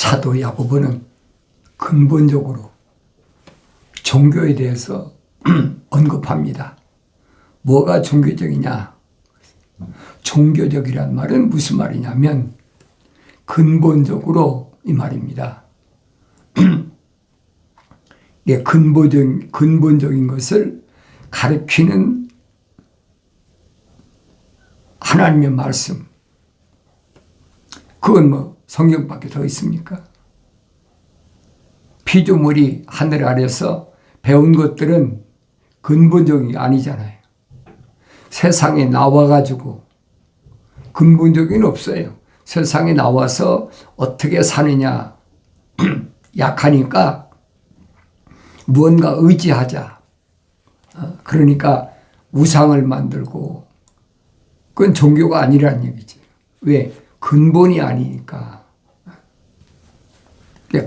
사도 야고보는 근본적으로 종교에 대해서 언급합니다. 뭐가 종교적이냐? 종교적이란 말은 무슨 말이냐면 근본적으로 이 말입니다. 예, 근본적인 것을 가르치는 하나님의 말씀. 그건 뭐 성경밖에 더 있습니까? 피조물이 하늘 아래서 배운 것들은 근본적인 게 아니잖아요. 세상에 나와가지고 근본적인 없어요. 세상에 나와서 어떻게 사느냐. 약하니까 무언가 의지하자. 그러니까 우상을 만들고 그건 종교가 아니라는 얘기지. 왜? 근본이 아니니까.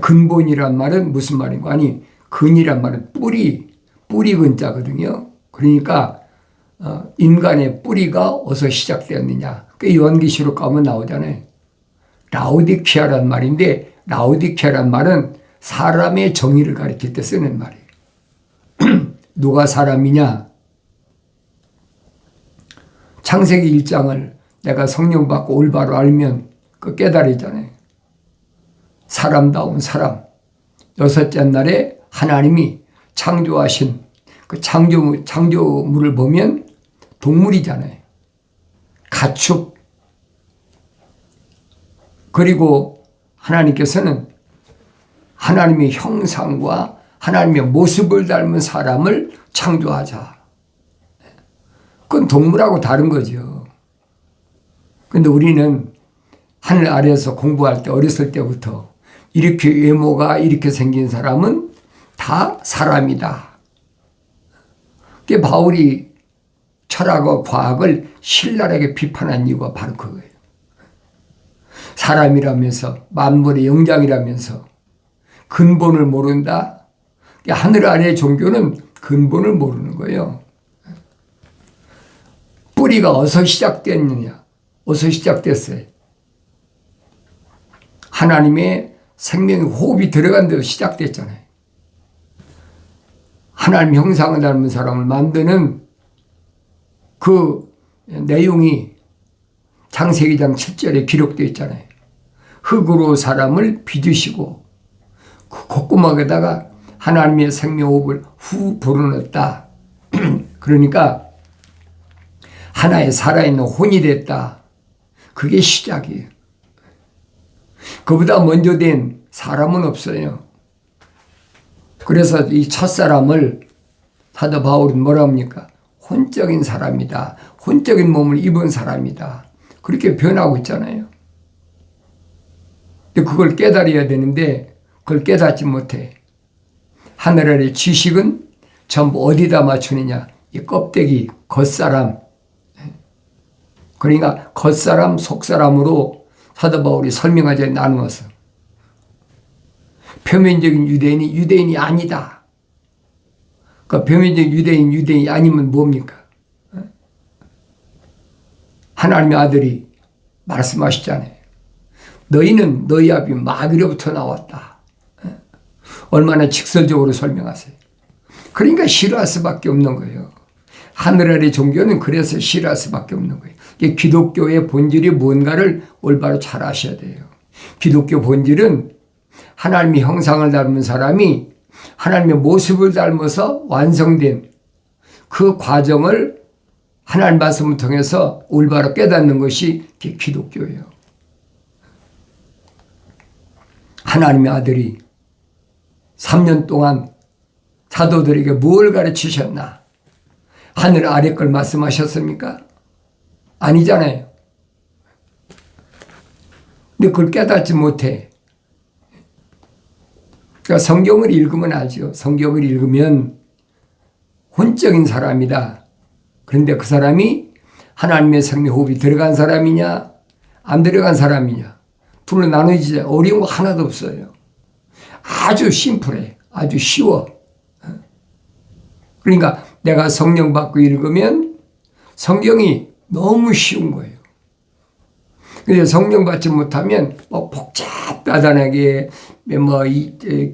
근본이란 말은 무슨 말인가? 아니, 근이란 말은 뿌리 근자거든요. 그러니까 인간의 뿌리가 어디서 시작되었느냐. 그 요한계시록 가면 나오잖아요. 라오디키아란 말인데 라오디키아란 말은 사람의 정의를 가리킬 때 쓰는 말이에요. 누가 사람이냐? 창세기 1장을 내가 성령 받고 올바로 알면 그 깨달이잖아요. 사람다운 사람. 여섯째 날에 하나님이 창조하신 그 창조물을 보면 동물이잖아요. 가축. 그리고 하나님께서는 하나님의 형상과 하나님의 모습을 닮은 사람을 창조하자. 그건 동물하고 다른 거죠. 근데 우리는 하늘 아래에서 공부할 때 어렸을 때부터 이렇게 외모가 이렇게 생긴 사람은 다 사람이다. 그게 바울이 철학과 과학을 신랄하게 비판한 이유가 바로 그거예요. 사람이라면서 만물의 영장이라면서 근본을 모른다. 하늘 아래의 종교는 근본을 모르는 거예요. 뿌리가 어디서 시작됐느냐? 어디서 시작됐어요? 하나님의 생명의 호흡이 들어간 데서 시작됐잖아요. 하나님 형상을 닮은 사람을 만드는 그 내용이 창세기 2장 7절에 기록되어 있잖아요. 흙으로 사람을 빚으시고 그 콧구멍에다가 하나님의 생명호흡을 후 불어넣었다. 그러니까 하나의 살아있는 혼이 됐다. 그게 시작이에요. 그보다 먼저 된 사람은 없어요. 그래서 이 첫사람을 사도 바울은 뭐라 합니까? 혼적인 사람이다. 혼적인 몸을 입은 사람이다. 그렇게 표현하고 있잖아요. 근데 그걸 깨달아야 되는데 그걸 깨닫지 못해. 하늘 아래 지식은 전부 어디다 맞추느냐? 이 껍데기, 겉사람. 그러니까 겉사람, 속사람으로 사도 바울이 설명하자에 나누어서 표면적인 유대인이 유대인이 아니다. 그 표면적인 유대인이 아니면 뭡니까? 하나님의 아들이 말씀하시잖아요. 너희는 너희 아비 마귀로부터 나왔다. 얼마나 직설적으로 설명하세요. 그러니까 싫어할 수밖에 없는 거예요. 하늘 아래 종교는 그래서 싫어할 수밖에 없는 거예요. 기독교의 본질이 뭔가를 올바로 잘 아셔야 돼요. 기독교 본질은 하나님의 형상을 닮은 사람이 하나님의 모습을 닮아서 완성된 그 과정을 하나님 말씀을 통해서 올바로 깨닫는 것이 기독교예요. 하나님의 아들이 3년 동안 사도들에게 뭘 가르치셨나? 하늘 아래 걸 말씀하셨습니까? 아니잖아요. 근데 그걸 깨닫지 못해. 그러니까 성경을 읽으면 알죠. 성경을 읽으면 혼적인 사람이다. 그런데 그 사람이 하나님의 생명호흡이 들어간 사람이냐 안 들어간 사람이냐 둘로 나누지 어려운 거 하나도 없어요. 아주 심플해. 아주 쉬워. 그러니까 내가 성령 받고 읽으면 성경이 너무 쉬운 거예요. 근데 성령 받지 못하면 뭐 복잡하다하게 뭐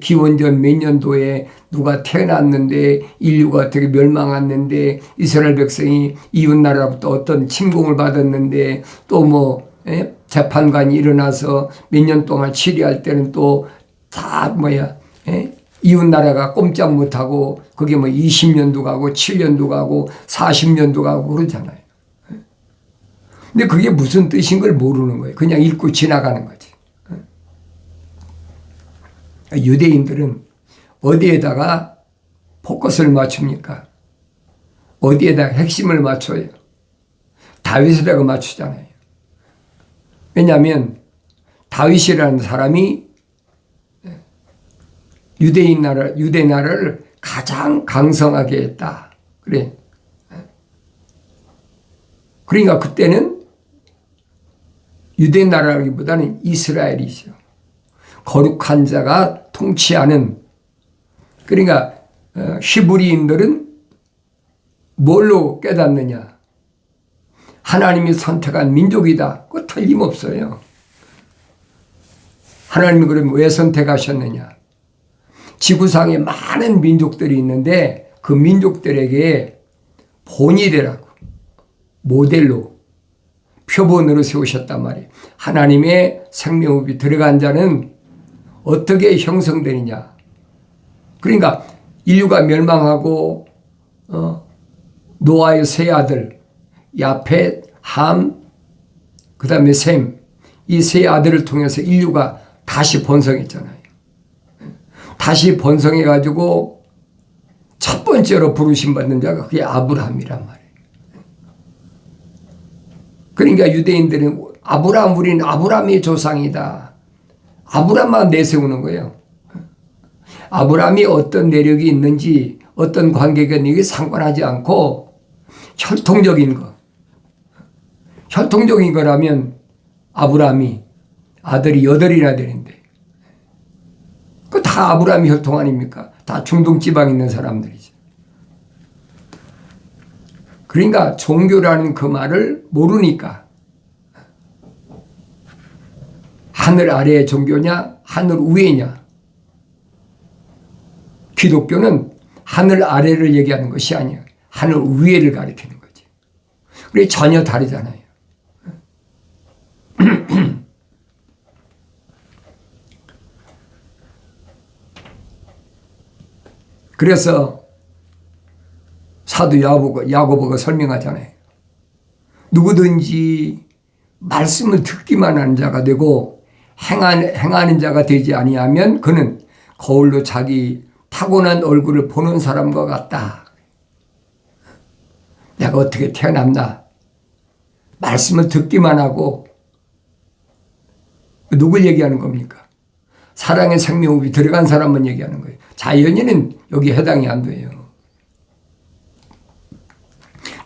기원전 몇 년도에 누가 태어났는데 인류가 어떻게 멸망했는데 이스라엘 백성이 이웃나라로부터 어떤 침공을 받았는데 또 뭐 재판관이 일어나서 몇 년 동안 치리할 때는 또 다 이웃나라가 꼼짝 못하고 그게 뭐 20년도 가고 7년도 가고 40년도 가고 그러잖아요. 근데 그게 무슨 뜻인 걸 모르는 거예요. 그냥 읽고 지나가는 거지. 유대인들은 어디에다가 포커스를 맞춥니까? 어디에다가 핵심을 맞춰요? 다윗에다가 맞추잖아요. 왜냐하면 다윗이라는 사람이 유대 나라를 가장 강성하게 했다. 그래. 그러니까 그때는 유대 나라라기보다는 이스라엘이죠. 거룩한 자가 통치하는. 그러니까 히브리인들은 뭘로 깨닫느냐? 하나님이 선택한 민족이다. 그거 틀림없어요. 하나님이 그러면 왜 선택하셨느냐? 지구상에 많은 민족들이 있는데 그 민족들에게 본이 되라고 모델로 표본으로 세우셨단 말이에요. 하나님의 생명호흡이 들어간 자는 어떻게 형성되느냐. 그러니까 인류가 멸망하고 노아의 세 아들 야펫, 함, 그 다음에 셈, 이 세 아들을 통해서 인류가 다시 번성했잖아요. 다시 번성해가지고 첫 번째로 부르심 받는 자가 그게 아브라함이란 말이에요. 그러니까 유대인들은 아브라함, 우리는 아브라함의 조상이다. 아브라함만 내세우는 거예요. 아브라함이 어떤 내력이 있는지 어떤 관계가 있는지 상관하지 않고 혈통적인 거. 혈통적인 거라면 아브라함이 아들이 8이나 되는데 그 다 아브라함이 혈통 아닙니까? 다 중동 지방에 있는 사람들이죠. 그러니까 종교라는 그 말을 모르니까 하늘 아래의 종교냐 하늘 위에냐. 기독교는 하늘 아래를 얘기하는 것이 아니에요. 하늘 위에를 가리키는 거지. 그게 전혀 다르잖아요. 그래서 사도 야고보가 설명하잖아요. 누구든지 말씀을 듣기만 하는 자가 되고 행하는 자가 되지 아니하면 그는 거울로 자기 타고난 얼굴을 보는 사람과 같다. 내가 어떻게 태어났나? 말씀을 듣기만 하고 누굴 얘기하는 겁니까? 사랑의 생명호흡이 들어간 사람만 얘기하는 거예요. 자연인은 여기 해당이 안 돼요.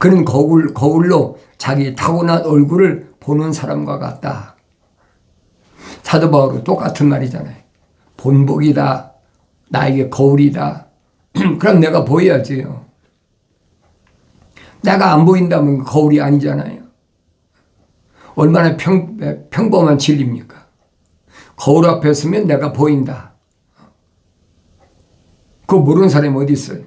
그는 거울로 자기 타고난 얼굴을 보는 사람과 같다. 사도 바울은 똑같은 말이잖아요. 본복이다. 나에게 거울이다. 그럼 내가 보여야지요. 내가 안 보인다면 거울이 아니잖아요. 얼마나 평범한 진리입니까? 거울 앞에 서면 내가 보인다. 그거 모르는 사람이 어디 있어요?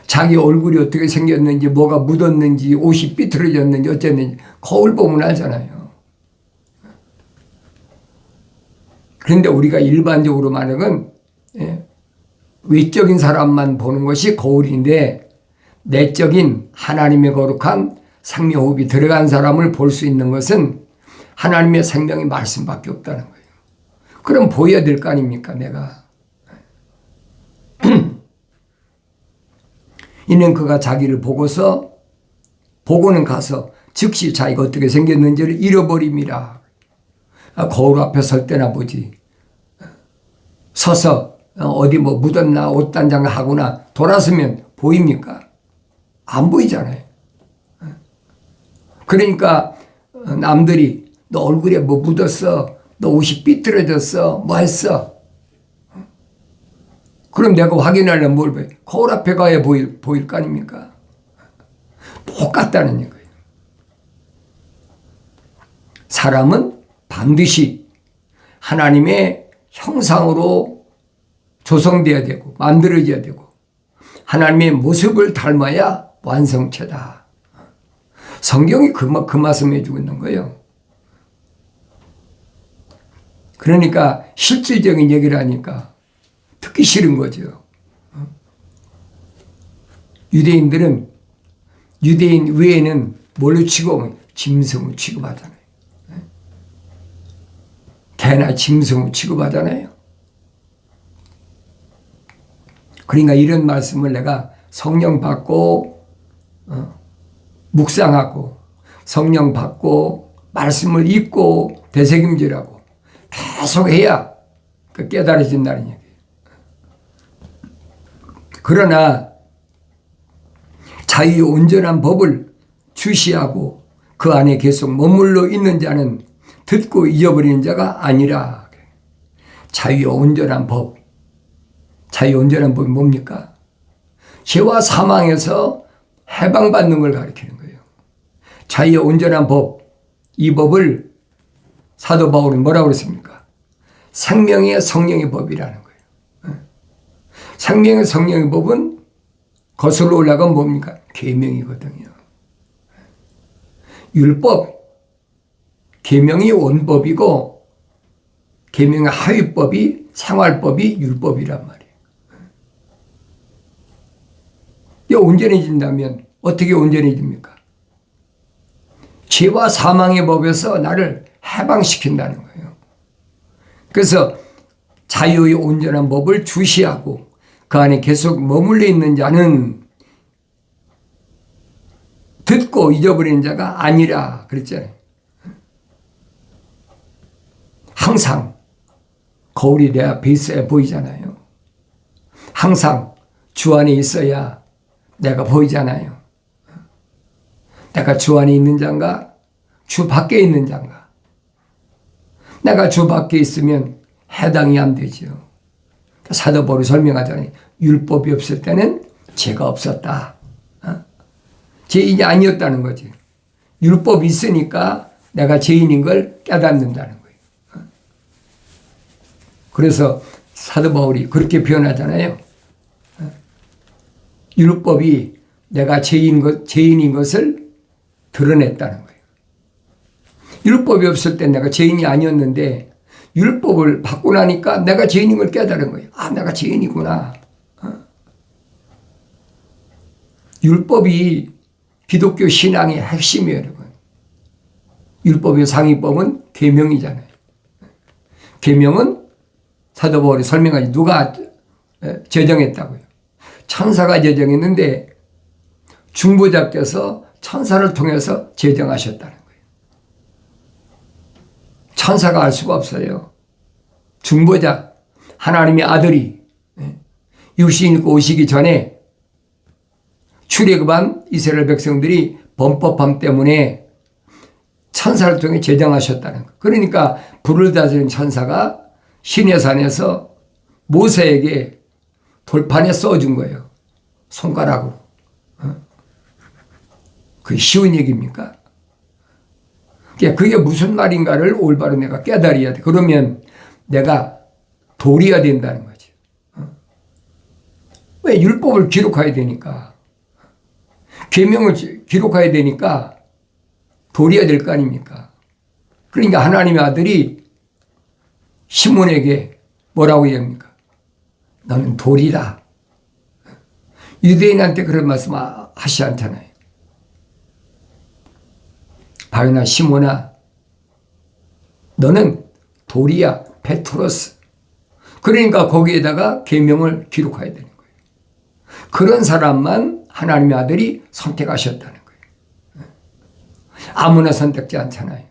자기 얼굴이 어떻게 생겼는지, 뭐가 묻었는지, 옷이 삐뚤어졌는지, 어쨌는지 거울 보면 알잖아요. 그런데 우리가 일반적으로 말하는 건 외적인 사람만 보는 것이 거울인데 내적인 하나님의 거룩한 생명호흡이 들어간 사람을 볼 수 있는 것은 하나님의 생명의 말씀밖에 없다는 거예요. 그럼 보여야 될 거 아닙니까, 내가. 이는 그가 자기를 보고는 가서 즉시 자기가 어떻게 생겼는지를 잃어버림이라. 거울 앞에 설 때나 보지. 서서 어디 뭐 묻었나 옷단장 하거나 돌아서면 보입니까? 안 보이잖아요. 그러니까 남들이 너 얼굴에 뭐 묻었어? 너 옷이 삐뚤어졌어? 뭐 했어? 그럼 내가 확인하려면 뭘 봐요? 거울 앞에 가야 보일 거 아닙니까? 똑같다는 거예요. 사람은 반드시 하나님의 형상으로 조성되어야 되고 만들어져야 되고 하나님의 모습을 닮아야 완성체다. 성경이 그 말씀 해주고 있는 거예요. 그러니까 실질적인 얘기를 하니까 듣기 싫은 거죠. 유대인들은 유대인 외에는 뭘로 취급하면 짐승을 취급하잖아요. 개나 짐승을 취급하잖아요. 그러니까 이런 말씀을 내가 성령 받고 묵상하고 성령 받고 말씀을 읽고 되새김질하고 계속 해야 깨달아진다는 얘기예요. 그러나 자유의 온전한 법을 주시하고 그 안에 계속 머물러 있는 자는 듣고 잊어버리는 자가 아니라. 자유의 온전한 법. 자유의 온전한 법이 뭡니까? 죄와 사망에서 해방받는 걸 가리키는 거예요. 자유의 온전한 법. 이 법을 사도 바울은 뭐라고 그랬습니까? 생명의 성령의 법이라는 거예요. 생명의 성령의 법은 거슬러 올라가면 뭡니까? 계명이거든요. 율법, 계명이 원법이고 계명의 하위법이 생활법이 율법이란 말이에요. 이게 온전해진다면 어떻게 온전해집니까? 죄와 사망의 법에서 나를 해방시킨다는 거예요. 그래서 자유의 온전한 법을 주시하고 그 안에 계속 머물러 있는 자는 듣고 잊어버리는 자가 아니라 그랬잖아요. 항상 거울이 내 앞에 있어야 보이잖아요. 항상 주 안에 있어야 내가 보이잖아요. 내가 주 안에 있는 자인가? 주 밖에 있는 자인가? 내가 주 밖에 있으면 해당이 안 되죠. 사도 바울이 설명하잖아요. 율법이 없을 때는 죄가 없었다. 죄인이 아니었다는 거지. 율법이 있으니까 내가 죄인인 걸 깨닫는다는 거예요. 그래서 사도 바울이 그렇게 표현하잖아요. 율법이 내가 죄인인 것을 드러냈다는 거예요. 율법이 없을 때 내가 죄인이 아니었는데 율법을 받고 나니까 내가 죄인인 걸 깨달은 거예요. 아, 내가 죄인이구나. 율법이 기독교 신앙의 핵심이에요, 여러분. 율법의 상위법은 계명이잖아요. 계명은 사도 바울이 설명하지 누가 제정했다고요. 천사가 제정했는데 중보자께서 천사를 통해서 제정하셨다는 거예요. 천사가 알 수가 없어요. 중보자, 하나님의 아들이 육신 입고 오시기 전에 출애굽한 이스라엘 백성들이 범법함 때문에 천사를 통해 제정하셨다는 거예요. 그러니까 불을 다스리는 천사가 시내산에서 모세에게 돌판에 써준 거예요. 손가락으로. 그게 쉬운 얘기입니까? 그게 무슨 말인가를 올바로 내가 깨달아야 돼. 그러면 내가 도리가 된다는 거지. 왜? 율법을 기록해야 되니까. 계명을 기록해야 되니까 도리가 될 거 아닙니까? 그러니까 하나님의 아들이 시몬에게 뭐라고 얘기합니까? 너는 도리다. 유대인한테 그런 말씀 하시지 않잖아요. 바요나 시몬아, 너는 도리야, 페트로스. 그러니까 거기에다가 계명을 기록해야 되는 거예요. 그런 사람만 하나님의 아들이 선택하셨다는 거예요. 아무나 선택지 않잖아요.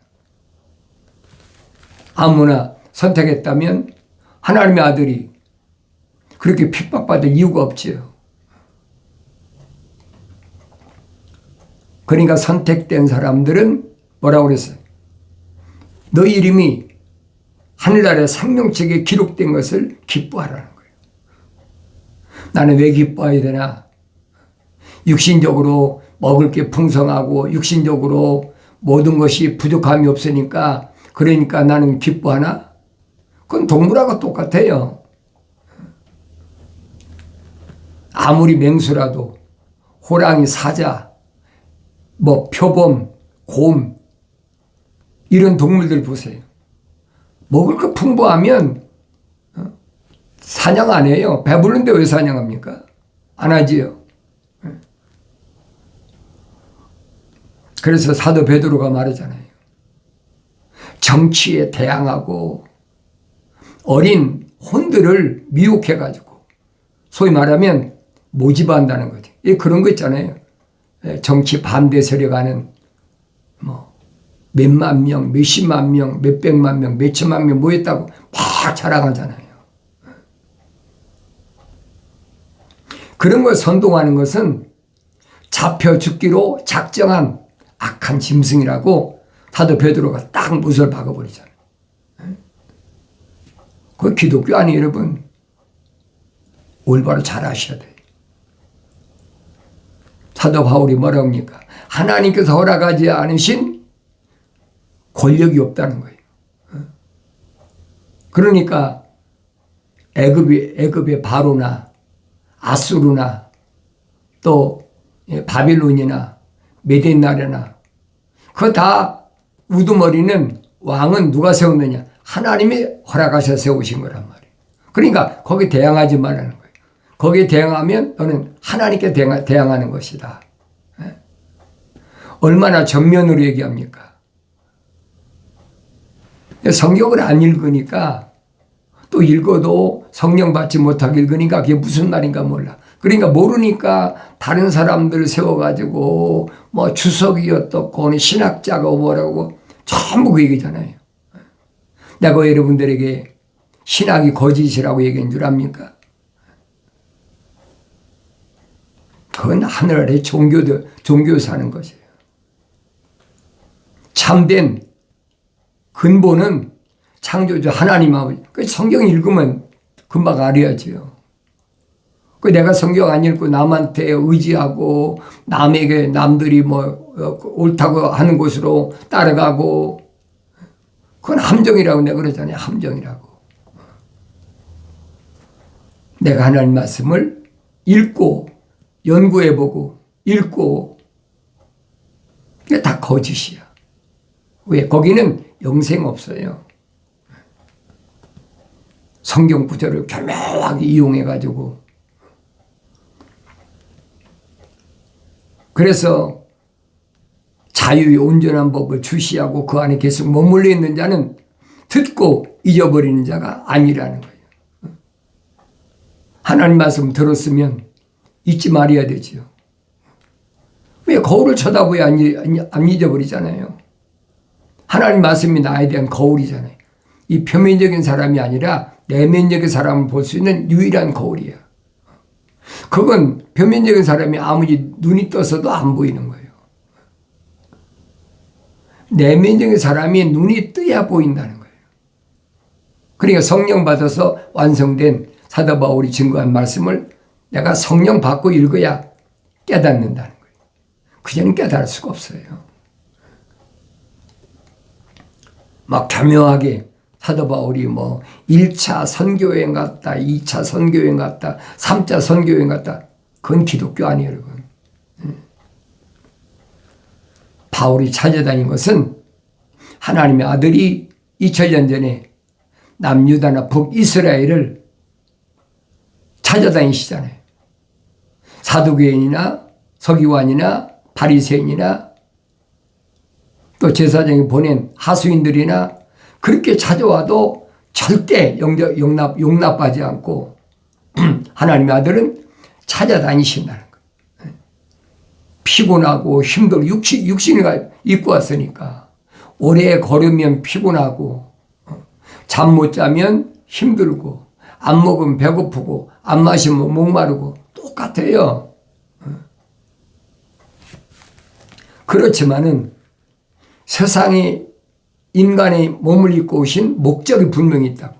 아무나 선택했다면 하나님의 아들이 그렇게 핍박받을 이유가 없지요. 그러니까 선택된 사람들은 뭐라고 그랬어요? 너 이름이 하늘나라의 생명책에 기록된 것을 기뻐하라는 거예요. 나는 왜 기뻐해야 되나? 육신적으로 먹을 게 풍성하고 육신적으로 모든 것이 부족함이 없으니까 그러니까 나는 기뻐하나? 그건 동물하고 똑같아요. 아무리 맹수라도 호랑이, 사자, 뭐 표범, 곰 이런 동물들 보세요. 먹을 거 풍부하면 사냥 안 해요. 배부른데 왜 사냥합니까? 안 하지요. 그래서 사도 베드로가 말하잖아요. 정치에 대항하고 어린 혼들을 미혹해가지고 소위 말하면 모집한다는 거죠. 그런 거 있잖아요. 정치 반대 세력하는 뭐 몇만 명, 몇십만 명, 몇백만 명, 몇천만 명 모였다고 막 자랑하잖아요. 그런 걸 선동하는 것은 잡혀 죽기로 작정한 악한 짐승이라고 사도 베드로가 딱 못을 박아버리잖아요. 그 기독교 아니에요, 여러분. 올바로 잘 아셔야 돼요. 사도 바울이 뭐라고 합니까? 하나님께서 허락하지 않으신 권력이 없다는 거예요. 그러니까 애굽의 바로나 아수르나 또 바빌론이나 메덴나라나 그거 다 우두머리는 왕은 누가 세웠느냐? 하나님이 허락하셔 세우신 거란 말이에요. 그러니까 거기에 대항하지 말라는 거예요. 거기에 대항하면 너는 하나님께 대항하는 것이다. 얼마나 전면으로 얘기합니까? 성경을 안 읽으니까 또 읽어도 성령 받지 못하게 읽으니까 그게 무슨 말인가 몰라. 그러니까 모르니까 다른 사람들 세워가지고 뭐 주석이었고 신학자가 뭐라고 전부 그 얘기잖아요. 내가 여러분들에게 신학이 거짓이라고 얘기한 줄 압니까? 그건 하늘 아래 종교 사는 것이에요. 참된 근본은 창조주 하나님 아버지. 그 성경 읽으면 금방 알아야지요. 그 내가 성경 안 읽고 남한테 의지하고 남에게 남들이 뭐 옳다고 하는 곳으로 따라가고 그건 함정이라고 내가 그러잖아요. 함정이라고. 내가 하나님 말씀을 읽고 연구해보고 읽고 이게 다 거짓이야. 왜? 거기는 영생 없어요. 성경 구절을 교묘하게 이용해가지고 그래서 자유의 온전한 법을 주시하고 그 안에 계속 머물러 있는 자는 듣고 잊어버리는 자가 아니라는 거예요. 하나님 말씀 들었으면 잊지 말아야 되지요. 왜 거울을 쳐다보야 안 잊어버리잖아요. 하나님 말씀이 나에 대한 거울이잖아요. 이 표면적인 사람이 아니라 내면적인 사람을 볼 수 있는 유일한 거울이야. 그건 표면적인 사람이 아무리 눈이 떠서도 안 보이는 거예요. 내면적인 사람이 눈이 떠야 보인다는 거예요. 그러니까 성령 받아서 완성된 사도 바울이 증거한 말씀을 내가 성령 받고 읽어야 깨닫는다는 거예요. 그전엔 깨달을 수가 없어요. 막 교묘하게 사도 바울이 뭐 1차 선교여행 갔다, 2차 선교여행 갔다, 3차 선교여행 갔다. 그건 기독교 아니에요, 여러분. 바울이 찾아다닌 것은 하나님의 아들이 2000년 전에 남유다나 북이스라엘을 찾아다니시잖아요. 사두개인이나 서기관이나 바리새인이나 또 제사장이 보낸 하수인들이나 그렇게 찾아와도 절대 용납하지 않고 하나님의 아들은 찾아다니신다는 거예요. 피곤하고 힘들고 육신을 입고 왔으니까 오래 걸으면 피곤하고 잠 못 자면 힘들고 안 먹으면 배고프고 안 마시면 목마르고 똑같아요. 그렇지만은 세상에 인간의 몸을 입고 오신 목적이 분명히 있다고.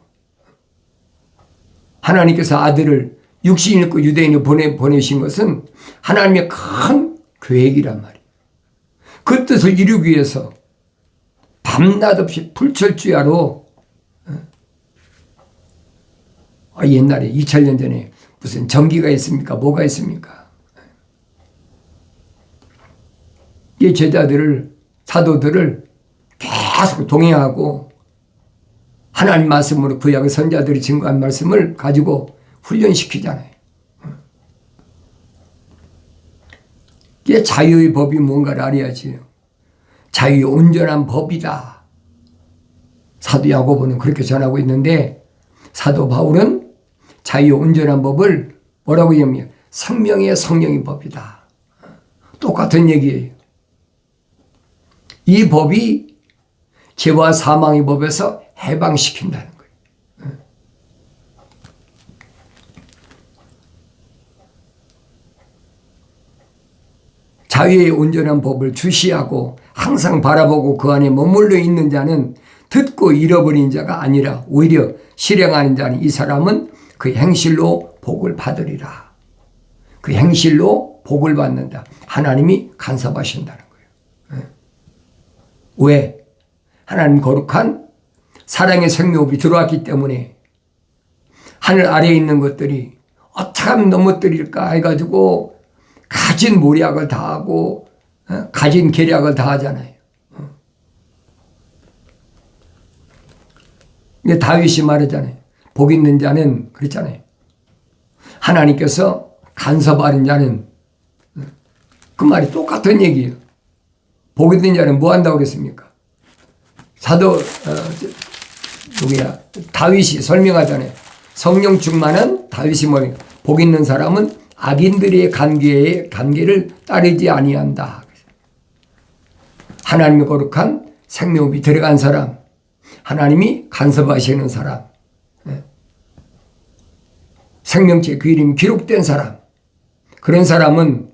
하나님께서 아들을 육신을 입고 유대인을 보내신 것은 하나님의 큰 계획이란 말이에요. 그 뜻을 이루기 위해서 밤낮 없이 불철주야로 옛날에 2000년 전에 무슨 전기가 있습니까? 뭐가 있습니까? 이 제자들을, 사도들을 계속 동행하고 하나님 말씀으로 구약의 선자들이 증거한 말씀을 가지고 훈련시키잖아요. 이게 자유의 법이 뭔가를 알아야지요. 자유의 온전한 법이다. 사도 야고보는 그렇게 전하고 있는데 사도 바울은 자유의 온전한 법을 뭐라고 얘기하냐? 생명의 성령의 법이다. 똑같은 얘기예요. 이 법이 죄와 사망의 법에서 해방시킨다는 거예요. 자유의 온전한 법을 주시하고 항상 바라보고 그 안에 머물러 있는 자는 듣고 잃어버린 자가 아니라 오히려 실행하는 자는 이 사람은 그 행실로 복을 받으리라. 그 행실로 복을 받는다. 하나님이 간섭하신다는 거예요. 왜? 하나님 거룩한 사랑의 생명이 들어왔기 때문에 하늘 아래에 있는 것들이 어떻게 하면 넘어뜨릴까 해가지고 가진 모략을 다하고 가진 계략을 다하잖아요. 이게 다윗이 말하잖아요. 복 있는 자는 그렇잖아요. 하나님께서 간섭하는 자는 그 말이 똑같은 얘기예요. 복 있는 자는 뭐 한다고 그랬습니까? 사도 다윗이 설명하잖아요. 성령 충만한 다윗이 뭐예요? 복 있는 사람은 악인들의 관계를 따르지 아니한다. 하나님의 거룩한 생명이 들어간 사람, 하나님이 간섭하시는 사람, 생명체 그 이름이 기록된 사람, 그런 사람은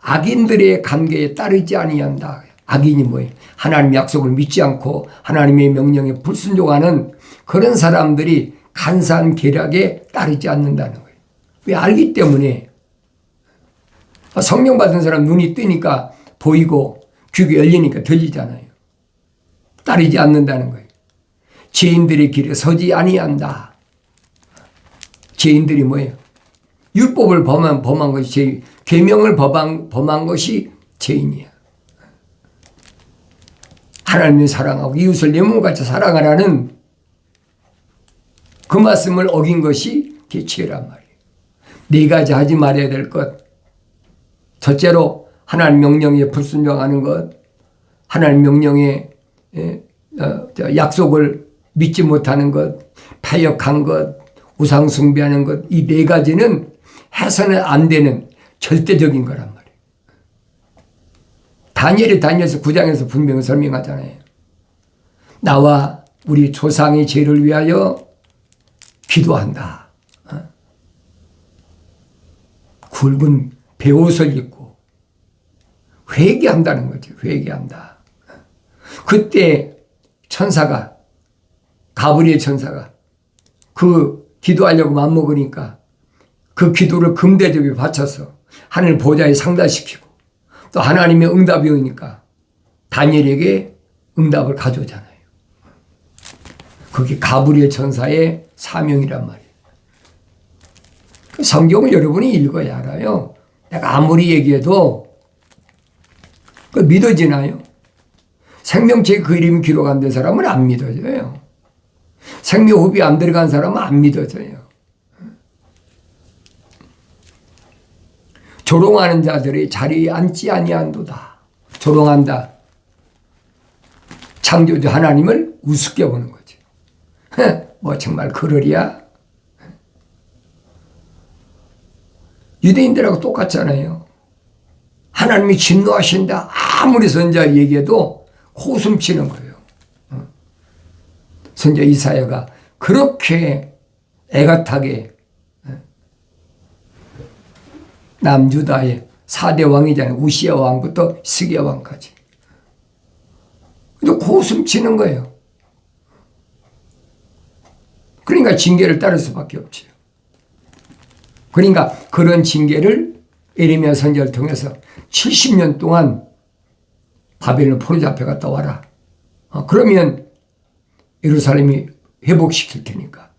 악인들의 관계에 따르지 아니한다. 악인이 뭐예요? 하나님 약속을 믿지 않고 하나님의 명령에 불순종하는 그런 사람들이 간사한 계략에 따르지 않는다는 거예요. 왜? 알기 때문에. 성령 받은 사람 눈이 뜨니까 보이고 귀가 열리니까 들리잖아요. 따르지 않는다는 거예요. 죄인들의 길에 서지 아니한다. 죄인들이 뭐예요? 율법을 범한 것이 죄인, 계명을 범한 것이 죄인이야. 하나님을 사랑하고 이웃을 내 몸같이 사랑하라는 그 말씀을 어긴 것이 죄란 말이에요. 네 가지 하지 말아야 될 것. 첫째로 하나님 명령에 불순종하는 것, 하나님 명령에 약속을 믿지 못하는 것, 패역한 것, 우상 숭배하는 것, 이 네 가지는 해서는 안 되는 절대적인 거란 말이에요. 다니엘서 9장에서 분명히 설명하잖아요. 나와 우리 조상의 죄를 위하여 기도한다. 굵은 베옷을 입고 회개한다는 거죠. 회개한다. 그때 천사가, 가브리엘 천사가 그 기도하려고 맘먹으니까 그 기도를 금대접에 바쳐서 하늘 보좌에 상달시키고 또 하나님의 응답이 오니까 다니엘에게 응답을 가져오잖아요. 그게 가브리엘 천사의 사명이란 말이에요. 성경을 여러분이 읽어야 알아요. 내가 아무리 얘기해도 그 믿어지나요? 생명체에 그 이름이 기록 안 된 사람은 안 믿어져요. 생명호흡이 안 들어간 사람은 안 믿어져요. 조롱하는 자들이 자리에 앉지 아니한도다. 조롱한다. 창조주 하나님을 우습게 보는 거죠. 뭐 정말 그러랴? 유대인들하고 똑같잖아요. 하나님이 진노하신다. 아무리 선자 얘기해도 코웃음 치는 거예요. 선자 이사야가 그렇게 애같하게 남유다의 4대 왕이잖아요. 우시야 왕부터 스기야 왕까지. 근데 코웃음 치는 거예요. 그러니까 징계를 따를 수밖에 없지요. 그러니까 그런 징계를 에레미야 선지자를 통해서 70년 동안 바벨론 포로 잡혀갔다 와라. 그러면 예루살렘이 회복시킬 테니까.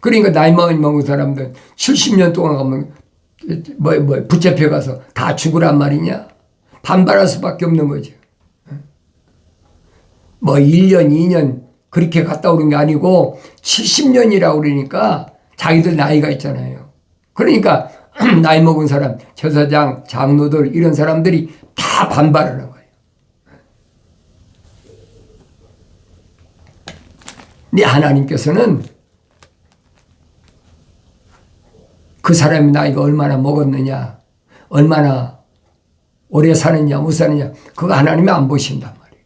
그러니까 나이 먹은 사람들 70년 동안 가면 붙잡혀 가서 다 죽으란 말이냐? 반발할 수밖에 없는 거죠. 1년, 2년 그렇게 갔다 오는 게 아니고 70년이라고 그러니까 자기들 나이가 있잖아요. 그러니까 나이 먹은 사람, 제사장, 장로들 이런 사람들이 다 반발하는 거예요. 근데 하나님께서는 그 사람이 나이가 얼마나 먹었느냐, 얼마나 오래 사느냐, 못 사느냐, 그거 하나님이 안 보신단 말이에요.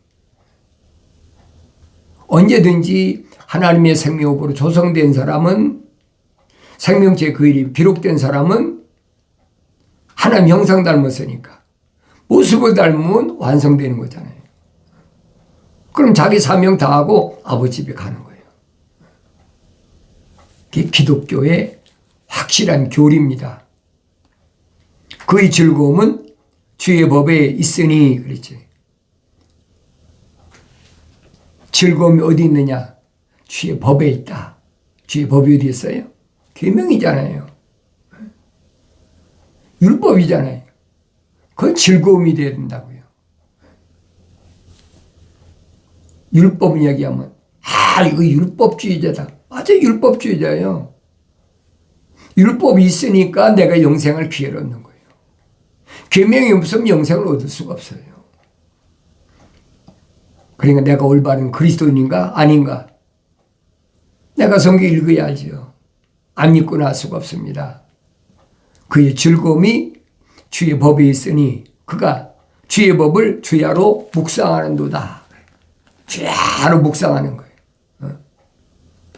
언제든지 하나님의 생명으로 조성된 사람은, 생명체 그 일이 기록된 사람은 하나님 형상 닮았으니까 모습을 닮으면 완성되는 거잖아요. 그럼 자기 사명 다하고 아버지 집에 가는 거예요. 그게 기독교의 확실한 교리입니다. 그의 즐거움은 주의 법에 있으니 그랬지. 즐거움이 어디 있느냐? 주의 법에 있다. 주의 법이 어디 있어요? 계명이잖아요. 율법이잖아요. 그건 즐거움이 되어야 된다고요. 율법 이야기하면 이거 율법주의자다. 맞아, 율법주의자예요. 율법이 있으니까 내가 영생을 기회를 얻는 거예요. 계명이 없으면 영생을 얻을 수가 없어요. 그러니까 내가 올바른 그리스도인인가 아닌가? 내가 성경 읽어야지요. 안 읽고는 할 수가 없습니다. 그의 즐거움이 주의 법에 있으니 그가 주의 법을 주야로 묵상하는도다. 주야로 묵상하는 거예요.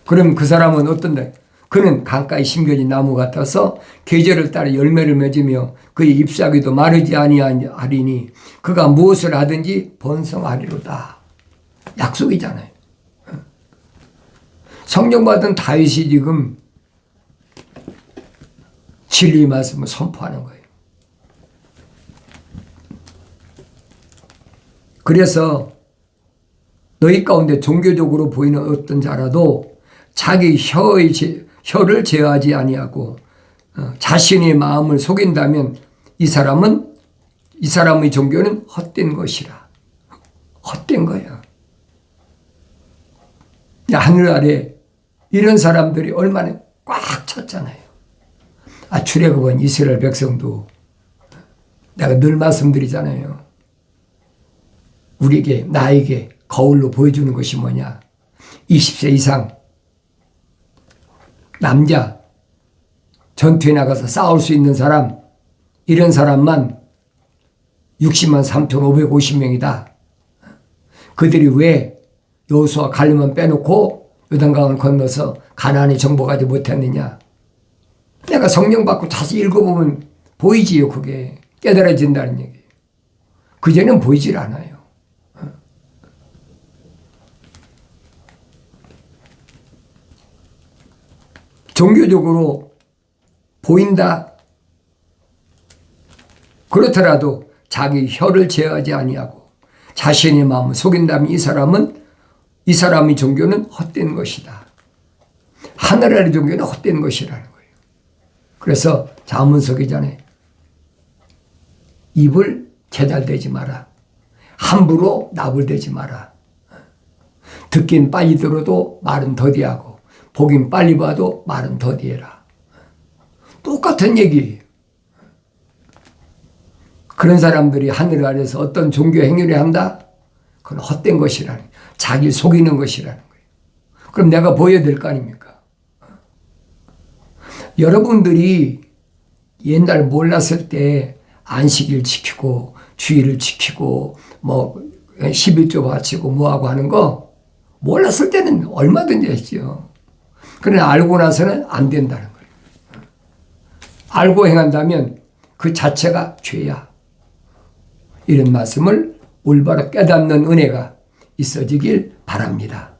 그럼 그 사람은 어떤데? 그는 강가에 심겨진 나무 같아서 계절을 따라 열매를 맺으며 그의 잎사귀도 마르지 아니하리니 그가 무엇을 하든지 번성하리로다. 약속이잖아요. 성령 받은 다윗이 지금 진리의 말씀을 선포하는 거예요. 그래서 너희 가운데 종교적으로 보이는 어떤 자라도 자기 혀를 제어하지 아니하고 자신의 마음을 속인다면 이 사람의 종교는 헛된 것이라. 헛된 거야. 하늘 아래 이런 사람들이 얼마나 꽉 찼잖아요. 출애굽은 이스라엘 백성도 내가 늘 말씀드리잖아요. 우리에게 나에게 거울로 보여주는 것이 뭐냐? 20세 이상 남자 전투에 나가서 싸울 수 있는 사람, 이런 사람만 60만 3,550명이다. 그들이 왜 여호수아 갈렙만 빼놓고 요단강을 건너서 가나안에 정복하지 못했느냐? 내가 성령 받고 다시 읽어보면 보이지요. 그게 깨달아진다는 얘기예요. 그전엔 보이질 않아요. 종교적으로 보인다. 그렇더라도 자기 혀를 제어하지 아니하고 자신의 마음을 속인다면 이 사람의 종교는 헛된 것이다. 하늘 아래 종교는 헛된 것이라는 거예요. 그래서 잠언서기 전에 입을 제잘대지 마라. 함부로 나불대지 마라. 듣긴 빨리 들어도 말은 더디하고 보긴 빨리 봐도 말은 더디해라. 똑같은 얘기예요. 그런 사람들이 하늘 아래서 어떤 종교 행위를 한다? 그건 헛된 것이라는 거예요. 자기 속이는 것이라는 거예요. 그럼 내가 보여야 될 거 아닙니까? 여러분들이 옛날 몰랐을 때 안식일 지키고 주일을 지키고 11조 바치고 뭐하고 하는 거 몰랐을 때는 얼마든지 했죠. 그러나 알고 나서는 안 된다는 거예요. 알고 행한다면 그 자체가 죄야. 이런 말씀을 올바로 깨닫는 은혜가 있어지길 바랍니다.